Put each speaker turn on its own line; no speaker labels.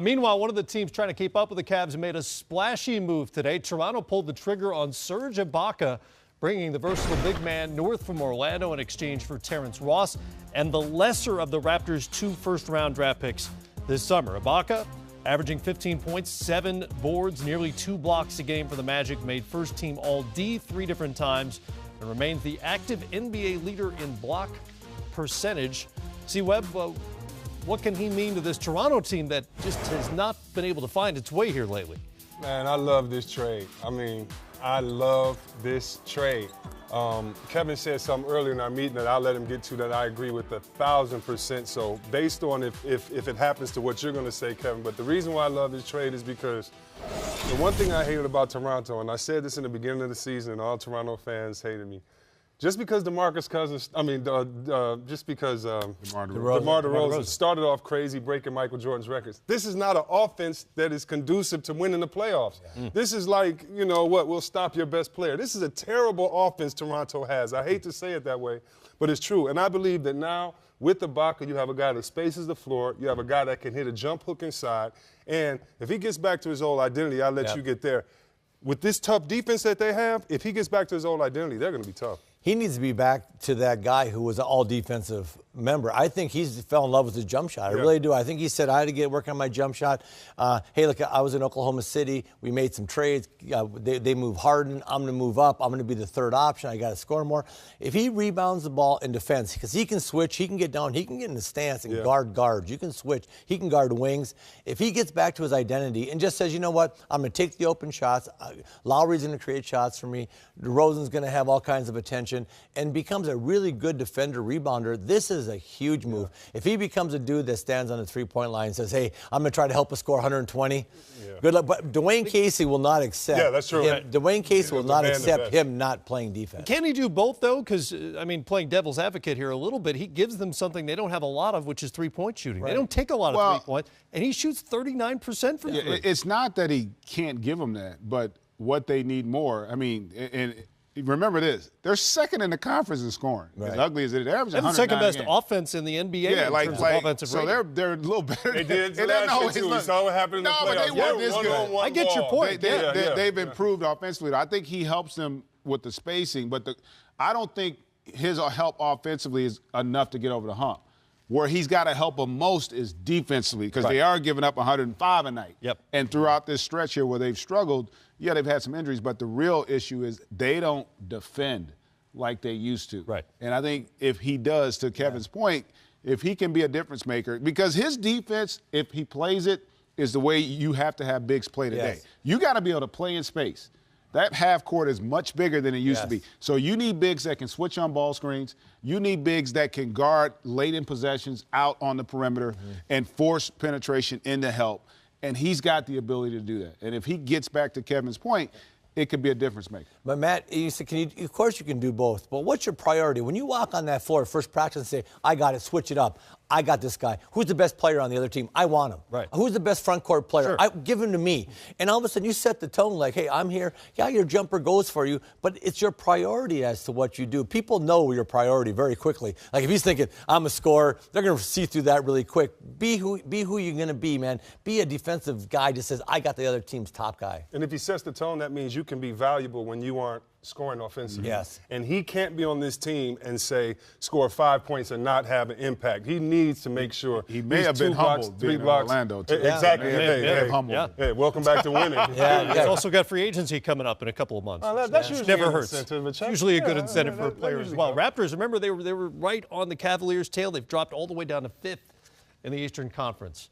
Meanwhile, one of the teams trying to keep up with the Cavs made a splashy move today. Toronto pulled the trigger on Serge Ibaka, bringing the versatile big man north from Orlando in exchange for Terrence Ross and the lesser of the Raptors' 2 first-round draft picks this summer. Ibaka, averaging 15 points, 7 boards, nearly 2 blocks a game for the Magic, made first-team All-D 3 different times, and remains the active NBA leader in block percentage. See, Webb, what can he mean to this Toronto team that just has not been able to find its way here lately?
Man, I love this trade. I love this trade. Kevin said something earlier in our meeting that I'll let him get to that I agree with 1,000%. So based on if it happens to what you're going to say, Kevin, but the reason why I love this trade is because the one thing I hated about Toronto, and I said this in the beginning of the season, and all Toronto fans hated me, just because DeMar DeRozan started off crazy, breaking Michael Jordan's records. This is not an offense that is conducive to winning the playoffs. Yeah. This is like, you know what, we'll stop your best player. This is a terrible offense Toronto has. I hate to say it that way, but it's true. And I believe that now with Ibaka, you have a guy that spaces the floor. You have a guy that can hit a jump hook inside. And if he gets back to his old identity, I'll let you get there. With this tough defense that they have, if he gets back to his old identity, they're going to be tough.
He needs to be back to that guy who was an all-defensive member. I think he's fell in love with his jump shot. I really do. I think he said, I had to get working on my jump shot. Hey, look, I was in Oklahoma City. We made some trades. They move Harden. I'm going to move up. I'm going to be the third option. I got to score more. If he rebounds the ball in defense, because he can switch, he can get down, he can get in the stance and guard guards. You can switch. He can guard wings. If he gets back to his identity and just says, you know what, I'm going to take the open shots. Lowry's going to create shots for me. DeRozan's going to have all kinds of attention and becomes a really good defender, rebounder, this is a huge move. If he becomes a dude that stands on the three-point line and says, hey, I'm going to try to help us score 120, good luck. But Dwayne Casey will not accept
that's true.
Dwayne Casey will not accept him not playing defense.
Can he do both, though? Because, I mean, playing devil's advocate here a little bit, he gives them something they don't have a lot of, which is three-point shooting. They don't take a lot of three-point, and he shoots 39% from three.
It's not that he can't give them that, but what they need more, I mean, and remember this, they're second in the conference in scoring. As ugly as it is, they're averaging 109
the second best offense in the NBA in terms of offensive rating.
So they're a little better.
They did last year, too. We saw what happened in the playoffs.
But they weren't this good.
I get your point.
They've improved offensively. I think he helps them with the spacing, but I don't think his help offensively is enough to get over the hump. Where he's got to help them most is defensively, because they are giving up 105 a night. And throughout this stretch here where they've struggled, they've had some injuries, but the real issue is they don't defend like they used to. And I think if he does, to Kevin's point, if he can be a difference maker, because his defense, if he plays it, is the way you have to have bigs play today. You got to be able to play in space. That half court is much bigger than it used to be. So you need bigs that can switch on ball screens. You need bigs that can guard late in possessions out on the perimeter and force penetration into help. And he's got the ability to do that. And if he gets back to Kevin's point, it could be a difference maker.
But, Matt, you said, of course you can do both. But what's your priority? When you walk on that floor at first practice and say, I got it, switch it up. I got this guy. Who's the best player on the other team? I want him. Who's the best front court player? Give him to me. And all of a sudden you set the tone like, hey, I'm here. Yeah, your jumper goes for you, but it's your priority as to what you do. People know your priority very quickly. Like if he's thinking, I'm a scorer, they're going to see through that really quick. Be who you're going to be, man. Be a defensive guy that says, I got the other team's top guy.
And if he sets the tone, that means you can be valuable when you aren't scoring offensively. And he can't be on this team and say, score 5 points and not have an impact. He needs to make sure
he may have been humbled
3 blocks.
Orlando too.
Exactly. Hey, welcome back to winning.
He's also got free agency coming up in a couple of months.
That's usually
never hurts. It's usually a good incentive for a player as well. Raptors, remember, they were right on the Cavaliers' tail. They've dropped all the way down to 5th in the Eastern Conference.